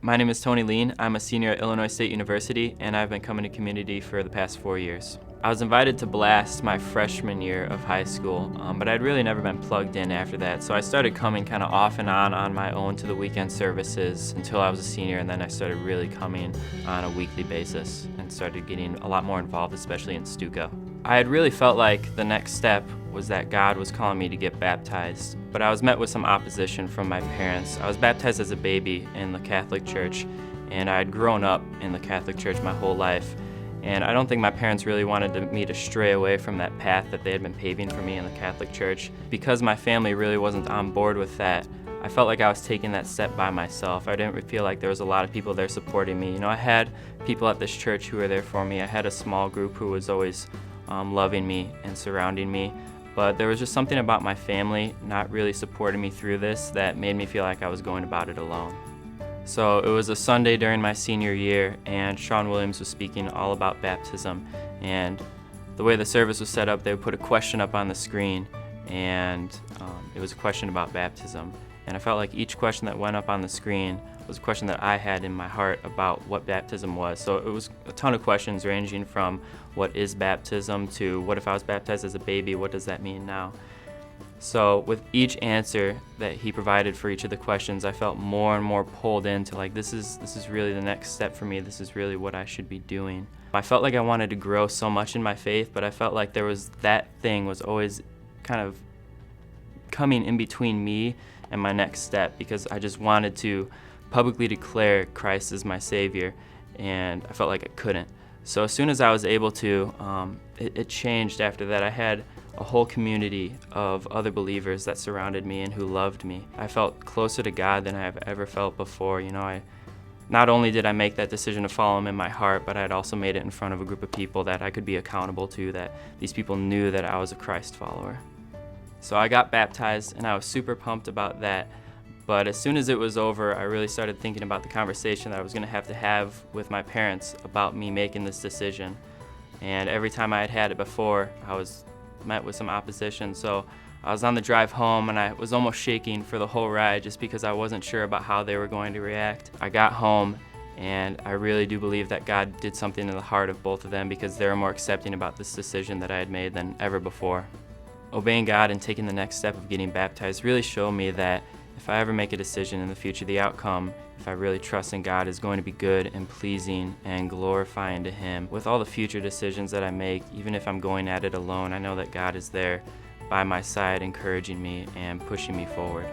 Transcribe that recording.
My name is Tony Lien. I'm a senior at Illinois State University, and I've been coming to community for the past 4 years. I was invited to Blast my freshman year of high school, but I'd really never been plugged in after that, so I started coming kind of off and on my own to the weekend services until I was a senior, and then I started really coming on a weekly basis and started getting a lot more involved, especially in Stuco. I had really felt like the next step was that God was calling me to get baptized, but I was met with some opposition from my parents. I was baptized as a baby in the Catholic Church, and I had grown up in the Catholic Church my whole life, and I don't think my parents really wanted me to stray away from that path that they had been paving for me in the Catholic Church. Because my family really wasn't on board with that, I felt like I was taking that step by myself. I didn't feel like there was a lot of people there supporting me. You know, I had people at this church who were there for me. I had a small group who was always loving me and surrounding me. But there was just something about my family not really supporting me through this that made me feel like I was going about it alone. So it was a Sunday during my senior year, and Sean Williams was speaking all about baptism. And the way the service was set up, they would put a question up on the screen, and it was a question about baptism. And I felt like each question that went up on the screen was a question that I had in my heart about what baptism was. So it was a ton of questions ranging from what is baptism to what if I was baptized as a baby, what does that mean now? So with each answer that he provided for each of the questions, I felt more and more pulled into like this is really the next step for me. This is really what I should be doing. I felt like I wanted to grow so much in my faith, but I felt like that thing was always kind of coming in between me and my next step, because I just wanted to publicly declare Christ as my Savior, and I felt like I couldn't. So as soon as I was able to, it changed after that. I had a whole community of other believers that surrounded me and who loved me. I felt closer to God than I've ever felt before. You know, not only did I make that decision to follow Him in my heart, but I had also made it in front of a group of people that I could be accountable to, that these people knew that I was a Christ follower. So I got baptized, and I was super pumped about that. But as soon as it was over, I really started thinking about the conversation that I was going to have with my parents about me making this decision. And every time I had it before, I was met with some opposition. So I was on the drive home, and I was almost shaking for the whole ride just because I wasn't sure about how they were going to react. I got home, and I really do believe that God did something in the heart of both of them, because they were more accepting about this decision that I had made than ever before. Obeying God and taking the next step of getting baptized really showed me that if I ever make a decision in the future, the outcome, if I really trust in God, is going to be good and pleasing and glorifying to Him. With all the future decisions that I make, even if I'm going at it alone, I know that God is there by my side, encouraging me and pushing me forward.